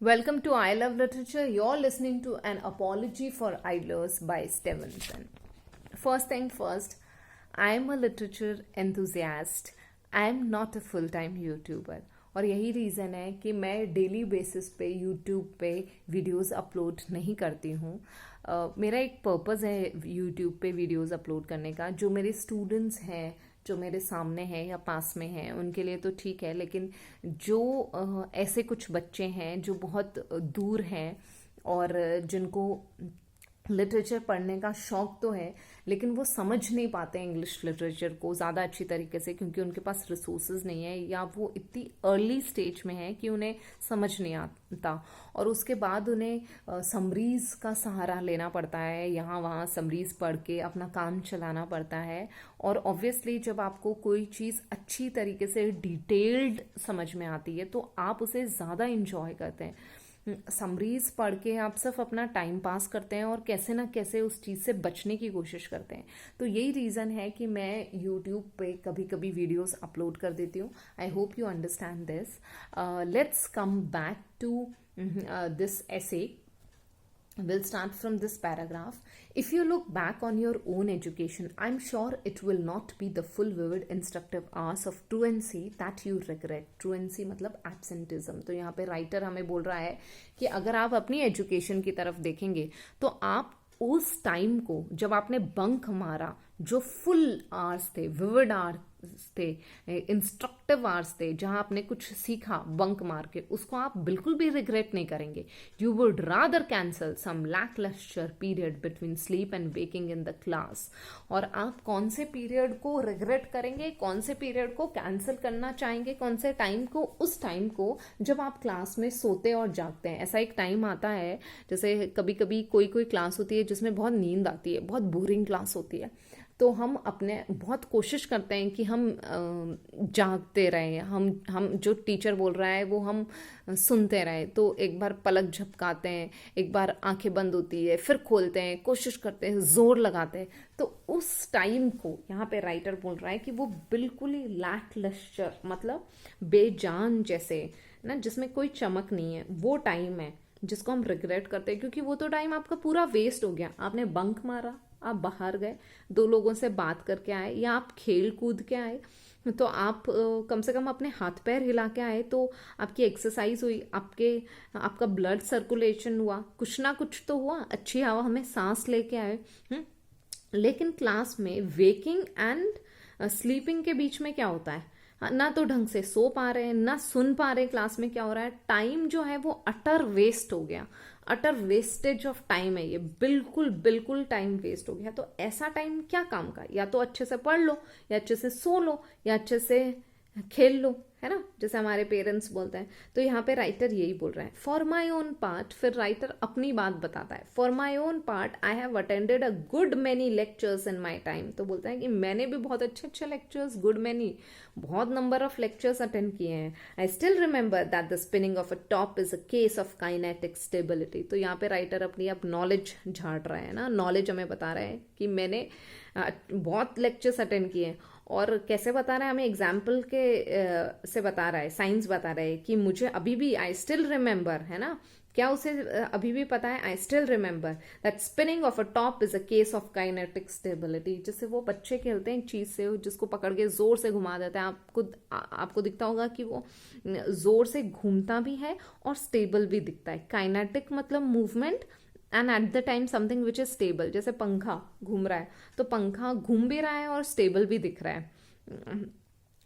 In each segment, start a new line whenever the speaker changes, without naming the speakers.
Welcome to I Love Literature. You're listening to An Apology for Idlers by Stevenson. First thing first, I'm a literature enthusiast. I'm not a full-time YouTuber. और यही reason है कि मैं daily basis पे YouTube पे videos upload नहीं करती हूँ। मेरा एक पर्पज़ है यूट्यूब पे वीडियोस अपलोड करने का। जो मेरे स्टूडेंट्स हैं, जो मेरे सामने हैं या पास में हैं, उनके लिए तो ठीक है, लेकिन जो ऐसे कुछ बच्चे हैं जो बहुत दूर हैं और जिनको लिटरेचर पढ़ने का शौक तो है, लेकिन वो समझ नहीं पाते इंग्लिश लिटरेचर को ज़्यादा अच्छी तरीके से, क्योंकि उनके पास रिसोर्सेज नहीं है या वो इतनी अर्ली स्टेज में है कि उन्हें समझ नहीं आता। और उसके बाद उन्हें समरीज का सहारा लेना पड़ता है, यहाँ वहाँ समरीज पढ़ के अपना काम चलाना पड़ता है। और ऑब्वियसली जब आपको कोई चीज़ अच्छी तरीके से डिटेल्ड समझ में आती है तो आप उसे ज़्यादा इंजॉय करते हैं। समरीज पढ़ के आप सिर्फ अपना टाइम पास करते हैं और कैसे ना कैसे उस चीज़ से बचने की कोशिश करते हैं। तो यही रीज़न है कि मैं यूट्यूब पे कभी कभी वीडियोस अपलोड कर देती हूँ। I hope you understand this. Let's come back to this essay. We'll start from this paragraph. If you look back on your own education, I'm sure it will not be the full, vivid, instructive hours of truancy that you regret. Truancy मतलब absenteeism. तो यहाँ पे writer हमें बोल रहा है कि अगर आप अपनी एजुकेशन की तरफ देखेंगे तो आप उस टाइम को जब आपने बंक मारा, जो फुल आवर्स थे, विविड आवर्स थे, इंस्ट्रक्टिव आवर्स थे, जहां आपने कुछ सीखा बंक मार के, उसको आप बिल्कुल भी रिग्रेट नहीं करेंगे। You would rather cancel some lacklustre period between sleep and waking in the class. और आप कौन से पीरियड को रिग्रेट करेंगे, कौन से पीरियड को कैंसिल करना चाहेंगे, कौन से टाइम को? उस टाइम को जब आप क्लास में सोते और जागते हैं। ऐसा एक टाइम आता है, जैसे कभी कभी कोई कोई क्लास होती है जिसमें बहुत नींद आती है, बहुत बोरिंग क्लास होती है, तो हम अपने बहुत कोशिश करते हैं कि हम जागते रहें, हम जो टीचर बोल रहा है वो हम सुनते रहें। तो एक बार पलक झपकाते हैं, एक बार आंखें बंद होती है, फिर खोलते हैं, कोशिश करते हैं, जोर लगाते हैं। तो उस टाइम को यहाँ पे राइटर बोल रहा है कि वो बिल्कुल ही लैकलस्टर मतलब बेजान जैसे ना, जिसमें कोई चमक नहीं है, वो टाइम है जिसको हम रिग्रेट करते हैं, क्योंकि वो तो टाइम आपका पूरा वेस्ट हो गया। आपने बंक मारा, आप बाहर गए, दो लोगों से बात करके आए, या आप खेल कूद के आए, तो आप कम से कम अपने हाथ पैर हिला के आए, तो आपकी एक्सरसाइज हुई, आपका ब्लड सर्कुलेशन हुआ, कुछ ना कुछ तो हुआ, अच्छी हवा हमें सांस लेके आए। लेकिन क्लास में वेकिंग एंड स्लीपिंग के बीच में क्या होता है? ना तो ढंग से सो पा रहे हैं, ना सुन पा रहे हैं क्लास में क्या हो रहा है। टाइम जो है वो अटर वेस्ट हो गया, अटर वेस्टेज ऑफ टाइम है ये, बिल्कुल बिल्कुल टाइम वेस्ट हो गया। तो ऐसा टाइम क्या काम का? या तो अच्छे से पढ़ लो, या अच्छे से सो लो, या अच्छे से खेल लो, है ना, जैसे हमारे पेरेंट्स बोलते हैं। तो यहाँ पे राइटर यही बोल रहे हैं। फॉर माई ओन पार्ट, फिर राइटर अपनी बात बताता है। For my own part I have attended a good many lectures in my time. तो बोलते हैं कि मैंने भी बहुत अच्छे अच्छे लेक्चर्स, गुड मैनी, बहुत नंबर ऑफ लेक्चर्स अटेंड किए हैं। आई still remember that the spinning of a top is a case of kinetic stability. तो यहाँ पे राइटर अपनी अब नॉलेज झाड़ रहा है ना, नॉलेज हमें बता रहा है कि मैंने बहुत लेक्चर्स अटेंड किए हैं। और कैसे बता रहा है हमें? एग्जाम्पल के से बता रहा है, साइंस बता रहा है कि मुझे अभी भी, आई स्टिल रिमेंबर, है ना, क्या उसे अभी भी पता है? I still remember that spinning of a top is a case of kinetic stability. जैसे वो बच्चे खेलते हैं एक चीज से, जिसको पकड़ के जोर से घुमा देता है, आपको दिखता होगा कि वो जोर से घूमता भी है और स्टेबल भी दिखता है। काइनेटिक मतलब movement, and at the time something which is stable. जैसे पंखा घूम रहा है, तो पंखा घूम भी रहा है और स्टेबल भी दिख रहा है।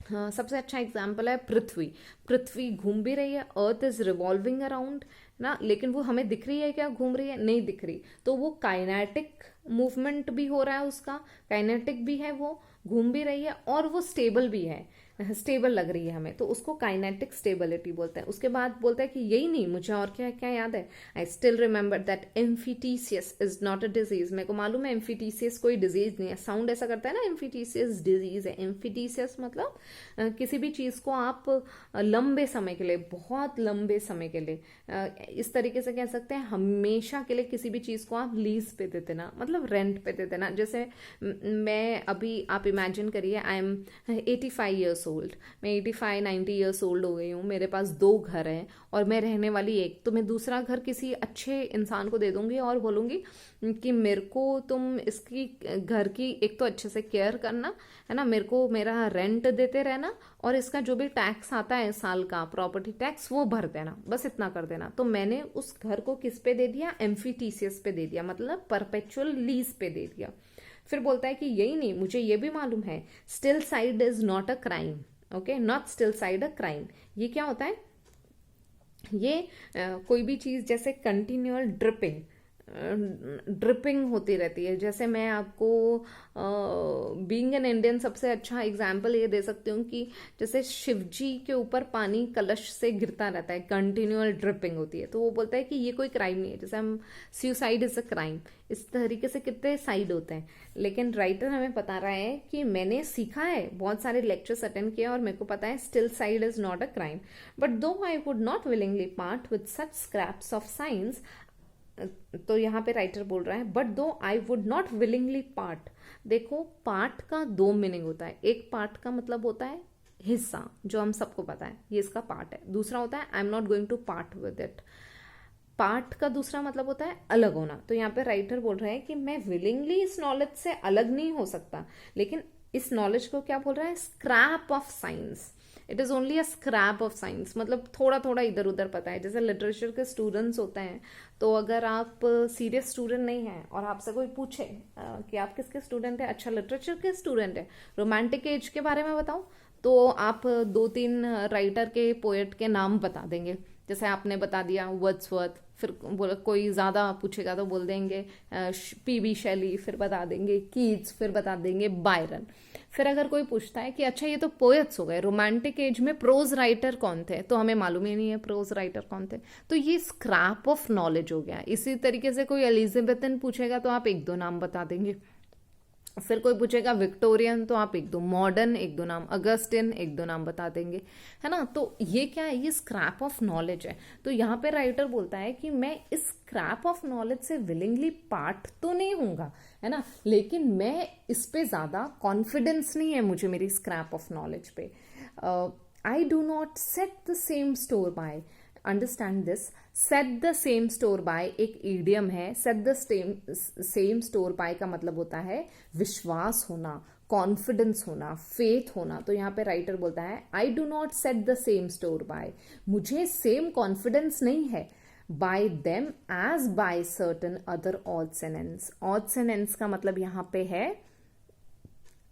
हाँ, सबसे अच्छा एग्जाम्पल है पृथ्वी। पृथ्वी घूम भी रही है, अर्थ इज रिवॉल्विंग अराउंड ना, लेकिन वो हमें दिख रही है क्या? घूम रही है? नहीं दिख रही। तो वो काइनेटिक मूवमेंट भी हो रहा है, उसका काइनेटिक भी है, वो घूम भी रही है और वो स्टेबल भी है, स्टेबल लग रही है हमें, तो उसको काइनेटिक स्टेबिलिटी बोलते हैं। उसके बाद बोलता है कि यही नहीं, मुझे और क्या क्या याद है। आई स्टिल रिमेंबर दैट एम्फिटीसियस इज नॉट अ डिजीज। मेरे को मालूम है एम्फिटीसियस कोई डिजीज नहीं है। साउंड ऐसा करता है ना, एम्फिटीसियस डिजीज है। एम्फिटीसियस मतलब किसी भी चीज को आप लंबे समय के लिए, बहुत लंबे समय के लिए, इस तरीके से कह सकते हैं, हमेशा के लिए किसी भी चीज को आप लीज पे दे देना, मतलब रेंट पे दे देना। जैसे मैं अभी, आप इमेजिन करिए, आई एम 85 ईयर्स ओल्ड, मैं 85-90 ईयर्स ओल्ड हो गई हूँ, मेरे पास 2 घर हैं और मैं रहने वाली एक, तो मैं दूसरा घर किसी अच्छे इंसान को दे दूंगी और बोलूँगी कि मेरे को तुम इसकी घर की एक तो अच्छे से केयर करना है ना, मेरे को मेरा रेंट देते रहना और इसका जो भी टैक्स आता है साल का, प्रॉपर्टी टैक्स, वो भर देना, बस इतना कर देना। तो मैंने उस घर को किस पे दे दिया? एम्फीटीसीएस पे दे दिया, मतलब परपेचुअल लीज पे दे दिया। फिर बोलता है कि यही नहीं, मुझे ये भी मालूम है, still side is not a crime. Okay, not still side a crime. ये क्या होता है? ये कोई भी चीज जैसे कंटिन्यूअल ड्रिपिंग होती रहती है। जैसे मैं आपको बीइंग एन इंडियन सबसे अच्छा एग्जाम्पल ये दे सकती हूँ कि जैसे शिवजी के ऊपर पानी कलश से गिरता रहता है, कंटिन्यूअल ड्रिपिंग होती है, तो वो बोलता है कि ये कोई क्राइम नहीं है। जैसे हम सुसाइड इज अ क्राइम, इस तरीके से कितने साइड होते हैं। लेकिन राइटर हमें बता रहा है कि मैंने सीखा है, बहुत सारे लेक्चर्स अटेंड किए और मेरे को पता है still side is not a crime, but though I would not willingly part with such scraps of science. तो यहाँ पे राइटर बोल रहा है but though I would not willingly part. देखो, पार्ट का 2 मीनिंग होता है। एक पार्ट का मतलब होता है हिस्सा, जो हम सबको पता है, ये इसका पार्ट है। दूसरा होता है I am not going to part with it. Part का दूसरा मतलब होता है अलग होना। तो यहाँ पे राइटर बोल रहा है कि मैं विलिंगली इस नॉलेज से अलग नहीं हो सकता, लेकिन इस नॉलेज को क्या बोल रहा है? Scrap of science. It is only a scrap of science, मतलब थोड़ा थोड़ा इधर उधर पता है। जैसे लिटरेचर के स्टूडेंट्स होते हैं, तो अगर आप सीरियस स्टूडेंट नहीं हैं और आपसे कोई पूछे कि आप किसके स्टूडेंट है, अच्छा लिटरेचर के स्टूडेंट है, रोमांटिक एज के बारे में बताओ, तो आप 2-3 राइटर के, पोएट के नाम बता देंगे। जैसे आपने बता दिया वर्ड्सवर्थ, फिर बोला कोई ज़्यादा पूछेगा तो बोल देंगे पीबी शैली, फिर बता देंगे कीट्स, फिर बता देंगे बायरन। फिर अगर कोई पूछता है कि अच्छा ये तो पोएट्स हो गए, रोमांटिक एज में प्रोज राइटर कौन थे, तो हमें मालूम ही नहीं है प्रोज राइटर कौन थे। तो ये स्क्रैप ऑफ नॉलेज हो गया। इसी तरीके से कोई एलिजाबेथन पूछेगा तो आप 1-2 नाम बता देंगे। फिर कोई पूछेगा विक्टोरियन, तो आप 1-2, मॉडर्न 1-2 नाम, अगस्टिन 1-2 नाम बता देंगे, है ना। तो ये क्या है? ये स्क्रैप ऑफ नॉलेज है। तो यहाँ पे राइटर बोलता है कि मैं इस स्क्रैप ऑफ नॉलेज से विलिंगली पार्ट तो नहीं होऊंगा, है ना, लेकिन मैं इस पे ज्यादा कॉन्फिडेंस नहीं है मुझे मेरी स्क्रैप ऑफ नॉलेज पे। आई do not set the same store bye, understand this, set the same store bye एक ईडियम है। Set the same store bye का मतलब होता है विश्वास होना, कॉन्फिडेंस होना, फेथ होना। तो यहाँ पे राइटर बोलता है I do not set the same store by, मुझे सेम कॉन्फिडेंस नहीं है by them as by certain other odds and ends. Odds and ends का मतलब यहाँ पे है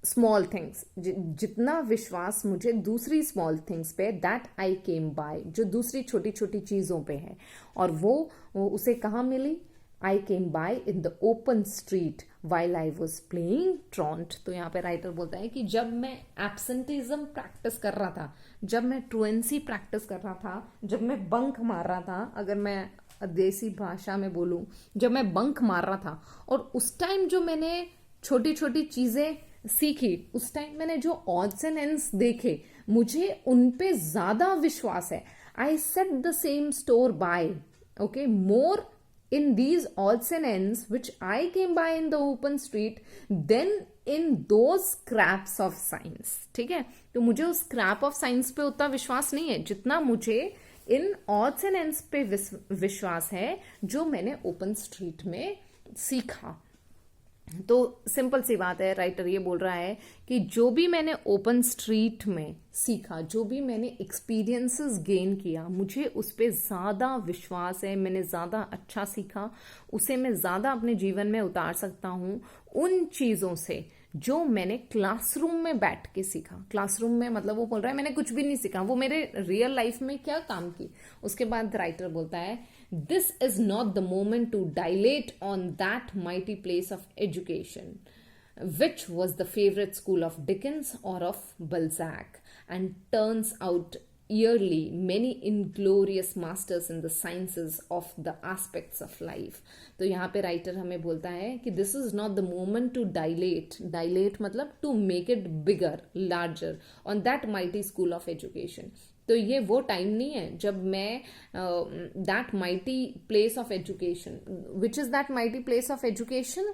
स्मॉल थिंग्स। जितना विश्वास मुझे दूसरी स्मॉल थिंग्स पे, दैट आई केम बाय, जो दूसरी छोटी छोटी चीजों पे है, और वो उसे कहाँ मिली? I came by in the open street while I was playing truant. तो यहाँ पे राइटर बोलता है कि जब मैं एब्सेंटिज्म प्रैक्टिस कर रहा था, जब मैं ट्रुएंसी प्रैक्टिस कर रहा था, जब मैं बंक मार रहा था, अगर मैं देसी भाषा में बोलूं, जब मैं बंक मार रहा था, और उस टाइम जो मैंने छोटी छोटी चीजें सीखी, उस टाइम मैंने जो ऑड्स एंड एंड्स देखे, मुझे उन पे ज्यादा विश्वास है। I set the same store by, okay, more in these odds and ends which I came by in the open street then in those scraps of science। ठीक है, तो मुझे उस scrap of science पे उतना विश्वास नहीं है जितना मुझे इन odds and ends पे विश्वास है जो मैंने ओपन स्ट्रीट में सीखा। तो सिंपल सी बात है, राइटर ये बोल रहा है कि जो भी मैंने ओपन स्ट्रीट में सीखा, जो भी मैंने एक्सपीरियंसेस गेन किया, मुझे उस पर ज़्यादा विश्वास है, मैंने ज़्यादा अच्छा सीखा, उसे मैं ज़्यादा अपने जीवन में उतार सकता हूँ उन चीज़ों से जो मैंने क्लासरूम में बैठ के सीखा। क्लासरूम में मतलब वो बोल रहा है मैंने कुछ भी नहीं सीखा, वो मेरे रियल लाइफ में क्या काम की। उसके बाद राइटर बोलता है this is not the moment to dilate on that mighty place of education which was the favorite school of Dickens or of Balzac, and turns out yearly many inglorious masters in the sciences of the aspects of life। तो यहाँ पे writer हमें बोलता है कि this is not the moment to dilate मतलब to make it bigger, larger on that mighty school of education। तो ये वो टाइम नहीं है जब मैं that mighty place of education, which is that mighty place of education,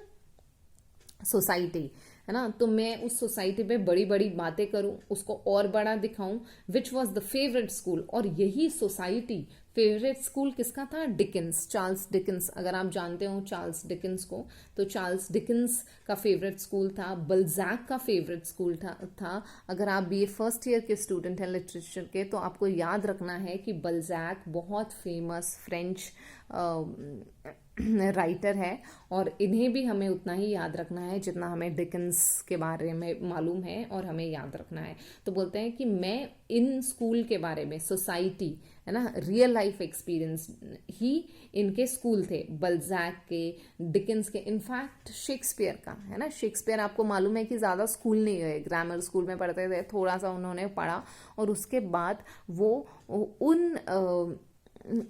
society, है ना, तो मैं उस सोसाइटी पे बड़ी बड़ी बातें करूं, उसको और बड़ा दिखाऊं. Which was the favourite school. और यही सोसाइटी, फेवरेट स्कूल किसका था? Dickens, Charles Dickens. अगर आप जानते हो चार्ल्स डिकिंस को, तो चार्ल्स डिकिंस का फेवरेट स्कूल था. बल्जैक का फेवरेट स्कूल था. अगर आप बीए फर्स्ट ईयर के स्टूडेंट हैं लिटरेचर के, तो आपको याद रखना है कि बल्जैक बहुत फेमस फ्रेंच राइटर है, और इन्हें भी हमें उतना ही याद रखना है जितना हमें डिकन्स के बारे में मालूम है और हमें याद रखना है. तो बोलते हैं कि मैं इन स्कूल के बारे में, सोसाइटी है ना, रियल लाइफ एक्सपीरियंस ही इनके स्कूल थे, बल्जैक के, डिकन्स के, इनफैक्ट शेक्सपियर का, है ना. शेक्सपियर आपको मालूम है कि ज़्यादा स्कूल नहीं गए, ग्रामर स्कूल में पढ़ते थे, थोड़ा सा उन्होंने पढ़ा, और उसके बाद वो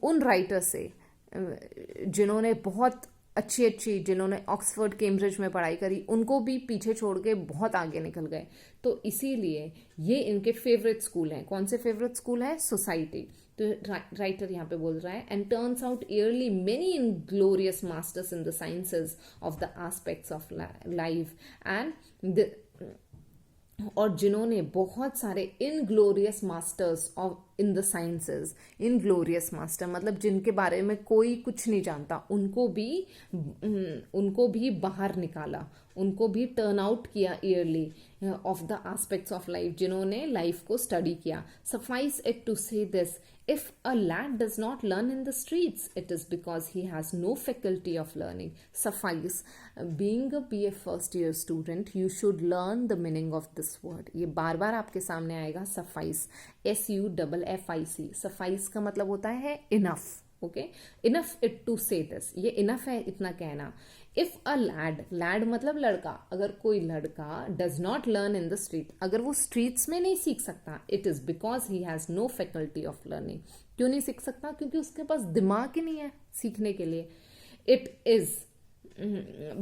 उन राइटर से जिन्होंने बहुत अच्छी जिन्होंने ऑक्सफोर्ड कैम्ब्रिज में पढ़ाई करी, उनको भी पीछे छोड़ के बहुत आगे निकल गए. तो इसीलिए ये इनके फेवरेट स्कूल हैं. कौन से फेवरेट स्कूल है? सोसाइटी. तो राइटर यहाँ पे बोल रहा है, and turns out yearly many in glorious masters in the sciences of the aspects of life and और जिन्होंने बहुत सारे inglorious masters of in the sciences. Inglorious master मतलब जिनके बारे में कोई कुछ नहीं जानता, उनको भी बाहर निकाला, उनको भी टर्न आउट किया yearly of the aspects of life, जिन्होंने लाइफ को स्टडी किया. Suffice it to say this, if a lad does not learn in the streets, it is because he has no faculty of learning. Suffice. Being a BA first year student, you should learn the meaning of this word. ये बार बार आपके सामने आएगा. suffice, SUFFIC. suffice का मतलब होता है enough. Okay, enough it to say this, ये enough है इतना कहना. इफ अ लैड मतलब लड़का, अगर कोई लड़का does not learn in the street, अगर वो स्ट्रीट्स में नहीं सीख सकता, it is because he has no faculty of learning. क्यों नहीं सीख सकता? क्योंकि उसके पास दिमाग ही नहीं है सीखने के लिए. It is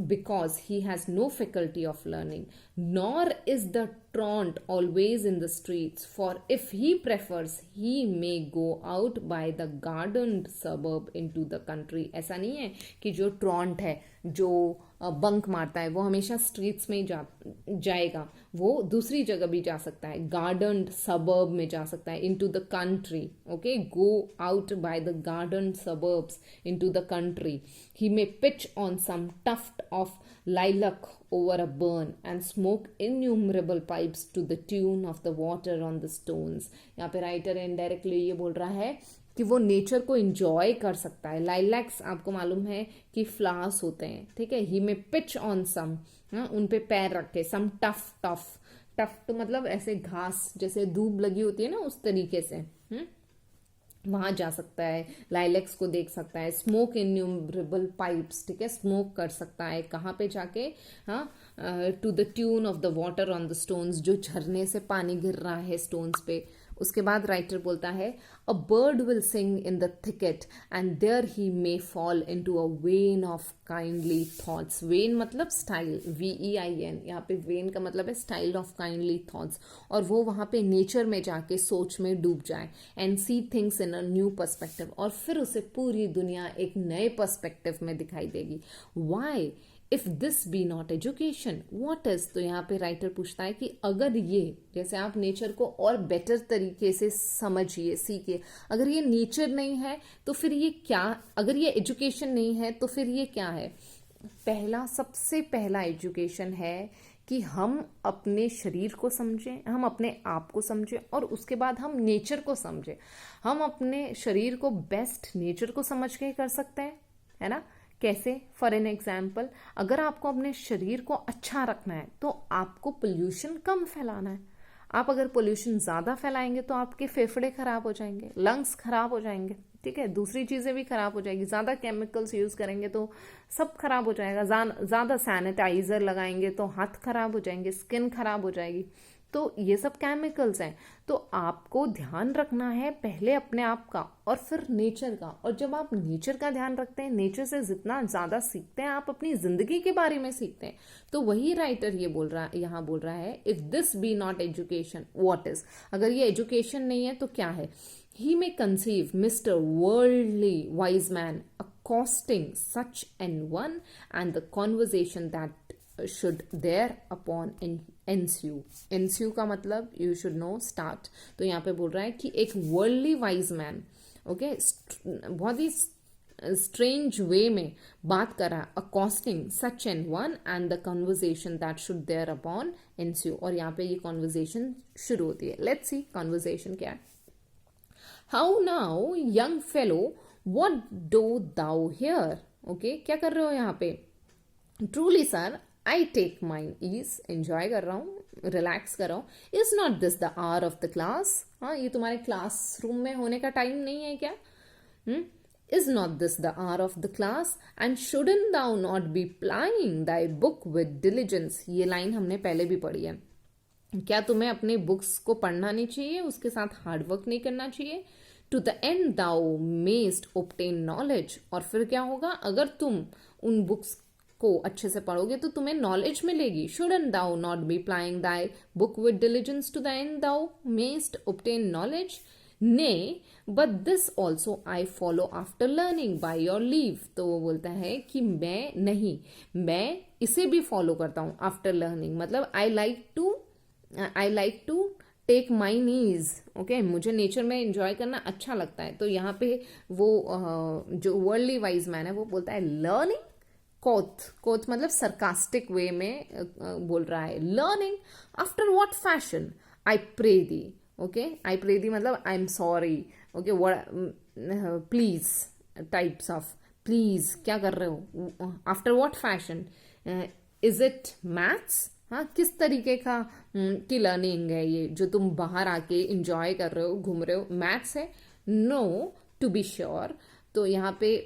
because he has no faculty of learning, nor is the truant always in the streets, for if he prefers, he may go out by the gardened suburb into the country. ऐसा नहीं है कि जो ट्रॉन्ट है, जो bunk मारता है, वो हमेशा स्ट्रीट्स में जाएगा. वो दूसरी जगह भी जा सकता है, गार्डन्ड सबर्ब में जा सकता है, into the country. Okay, go out by the gardened suburbs into the country. He may pitch on some tuft of lilac over a burn and smoke innumerable pipes to the tune of the water on the stones. यहाँ पे writer indirectly ये बोल रहा है कि वो nature को enjoy कर सकता है. लाइलैक्स आपको मालूम है कि फ्लावर्स होते हैं, ठीक है. ही में पिच ऑन सम, उन पे पैर रखे. सम टफ मतलब ऐसे घास जैसे धूप लगी होती है ना, उस तरीके से वहां जा सकता है. लाइलेक्स को देख सकता है. स्मोक इन्यूमरेबल पाइप्स, ठीक है, स्मोक कर सकता है. कहाँ पे जाके? To the tune of the water on the stones, जो झरने से पानी गिर रहा है स्टोन्स पे. उसके बाद राइटर बोलता है, a bird will sing in the thicket and there he may fall into a vein of kindly thoughts. Vein मतलब स्टाइल, VEIN. यहाँ पे वेन का मतलब है स्टाइल ऑफ काइंडली थॉट्स. और वो वहाँ पे नेचर में जाके सोच में डूब जाए. And see things in a new perspective, और फिर उसे पूरी दुनिया एक नए पर्सपेक्टिव में दिखाई देगी. Why? If this be not education, what is? तो यहाँ पे राइटर पूछता है कि अगर ये, जैसे आप नेचर को और बेटर तरीके से समझिए, सीखिए, अगर ये नेचर नहीं है तो फिर ये क्या? अगर ये एजुकेशन नहीं है तो फिर ये क्या है? सबसे पहला एजुकेशन है कि हम अपने शरीर को समझें, हम अपने आप को समझें, और उसके बाद हम नेचर को समझें. हम अपने शरीर को बेस्ट नेचर को समझ के कर सकते हैं, है ना. कैसे? फॉर एन एग्जाम्पल, अगर आपको अपने शरीर को अच्छा रखना है तो आपको पोल्यूशन कम फैलाना है. आप अगर पोल्यूशन ज़्यादा फैलाएंगे तो आपके फेफड़े खराब हो जाएंगे, लंग्स खराब हो जाएंगे, ठीक है, दूसरी चीज़ें भी खराब हो जाएगी. ज़्यादा केमिकल्स यूज़ करेंगे तो सब खराब हो जाएगा. ज़्यादा सैनिटाइजर लगाएंगे तो हाथ खराब हो जाएंगे, स्किन खराब हो जाएगी. तो ये सब केमिकल्स हैं. तो आपको ध्यान रखना है पहले अपने आप का और फिर नेचर का. और जब आप नेचर का ध्यान रखते हैं, नेचर से जितना ज़्यादा सीखते हैं, आप अपनी जिंदगी के बारे में सीखते हैं. तो वही राइटर यहाँ बोल रहा है, if this be not education, what is? अगर ये एजुकेशन नहीं है तो क्या है? He may conceive Mr. Worldly Wise Man accosting such an one, and the conversation that should thereupon ensue. Ensue का मतलब you should know start. तो यहाँ पे बोल रहा है कि एक worldly wise man, ओके, बहुत ही स्ट्रेंज वे में बात कर रहा है, accosting such an one and the conversation that should thereupon ensue. और यहाँ पे ये conversation शुरू होती है. Let's see conversation क्या है. How now, young fellow, what do thou here? Okay, क्या कर रहे हो यहाँ पे? Truly sir, I take mine ease, enjoy कर रहा हूँ, रिलैक्स कर रहा हूँ. Is not this the hour of the class? हाँ, ये तुम्हारे क्लासरूम में होने का टाइम नहीं है क्या? Is not this the hour of the class? And shouldn't thou not be plying thy book with diligence? ये लाइन हमने पहले भी पढ़ी है. क्या तुम्हें अपने बुक्स को पढ़ना नहीं चाहिए, उसके साथ हार्डवर्क नहीं करना चाहिए? To the end thou mayest obtain knowledge. और फिर क्या होगा, अगर तुम उन बुक्स को अच्छे से पढ़ोगे तो तुम्हें नॉलेज मिलेगी. shouldn't thou not be plying thy book with diligence to the end thou mayst obtain knowledge? Nay, but this also I follow after learning by your leave. तो वो बोलता है कि मैं इसे भी फॉलो करता हूँ आफ्टर लर्निंग. मतलब I like to take my knees. Okay, मुझे नेचर में एंजॉय करना अच्छा लगता है. तो यहाँ पे वो जो वर्ल्डली वाइज मैन है वो बोलता है लर्निंग. कोथ मतलब सरकास्टिक वे में बोल रहा है. Learning after what fashion? I pray thee. Okay, I pray thee मतलब I am sorry. Okay, please types of please. क्या कर रहे हो? After what fashion? Is it maths? हाँ, किस तरीके का की लर्निंग है ये जो तुम बाहर आके इंजॉय कर रहे हो, घूम रहे हो? मैथ्स है? No, to be sure. तो यहाँ पे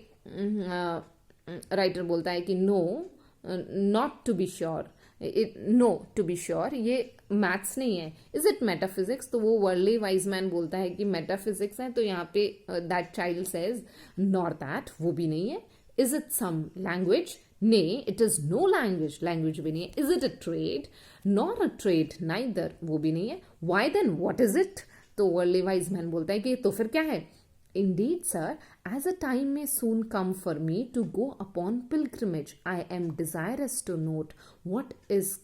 राइटर बोलता है कि no, not to be sure. No to be sure ये मैथ्स नहीं है. Is it metaphysics? तो वो वर्ल्डली वाइज मैन बोलता है कि मेटाफिजिक्स है. तो यहाँ पे that child says not that, वो भी नहीं है. Is it some language? Nay, it is no language. Language भी नहीं है. Is it a trade? Nor a trade, neither. वो भी नहीं है. Why then? What is it? तो worldly wise man बोलता है कि तो फिर क्या है? Indeed, sir, as a time may soon come for me to go upon pilgrimage, I am desirous to note what is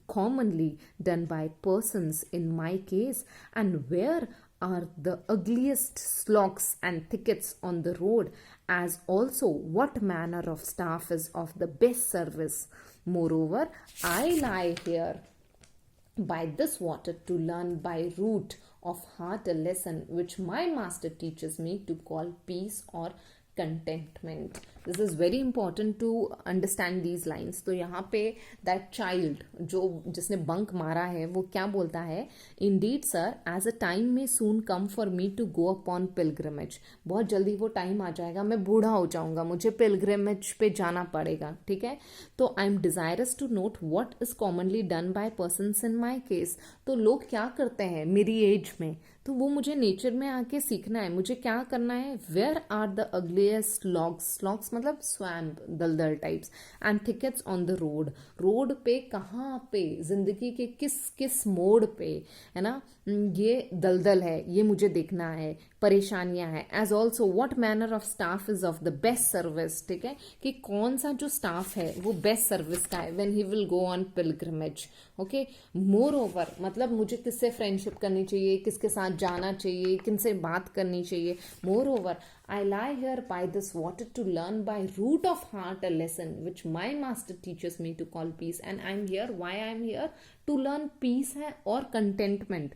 commonly done by persons in my case, and where are the ugliest sloghs and thickets on the road, as also what manner of staff is of the best service. Moreover, I lie here by this water to learn by root of heart a lesson which my master teaches me to call peace or contentment. This is very important to understand these lines. तो यहाँ पे that child जिसने bunk मारा है वो क्या बोलता है? Indeed sir, as a time may soon come for me to go upon pilgrimage. बहुत जल्दी वो टाइम आ जाएगा, मैं बूढ़ा हो जाऊंगा, मुझे pilgrimage पे जाना पड़ेगा. ठीक है, तो I am desirous to note what is commonly done by persons in my case. तो लोग क्या करते हैं मेरी एज में, तो वो मुझे नेचर में आके सीखना है. मुझे क्या करना है? Where are the ugliest logs मतलब स्वैम्प, दलदल types. And thickets on the road. Road पे कहाँ पे, जिंदगी के किस किस मोड़ पे, है ना, ये दलदल है, ये मुझे देखना है, परेशानियां हैं. As also what manner of staff is of the best service. ठीक है, कि कौन सा जो स्टाफ है वो बेस्ट सर्विस का है when he will go on pilgrimage. Okay, more over मतलब मुझे किससे फ्रेंडशिप करनी चाहिए, किसके साथ जाना चाहिए, किनसे बात करनी चाहिए. More over I lie here by this water to learn by root of heart a lesson which my master teaches me to call peace. And I'm here, why I'm here? To learn peace है और contentment.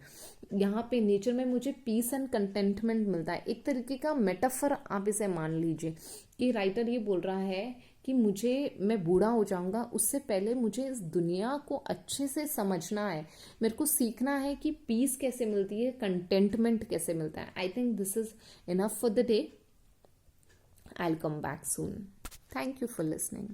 यहाँ पे nature में मुझे piece and contentment मिलता है. एक तरीके का मेटाफर आप इसे मान लीजिए कि राइटर ये बोल रहा है कि मैं बूढ़ा हो जाऊंगा, उससे पहले मुझे इस दुनिया को अच्छे से समझना है, मेरे को सीखना है कि पीस कैसे मिलती है, कंटेंटमेंट कैसे मिलता है. I think this is enough for the day. I'll come back soon. Thank you for listening.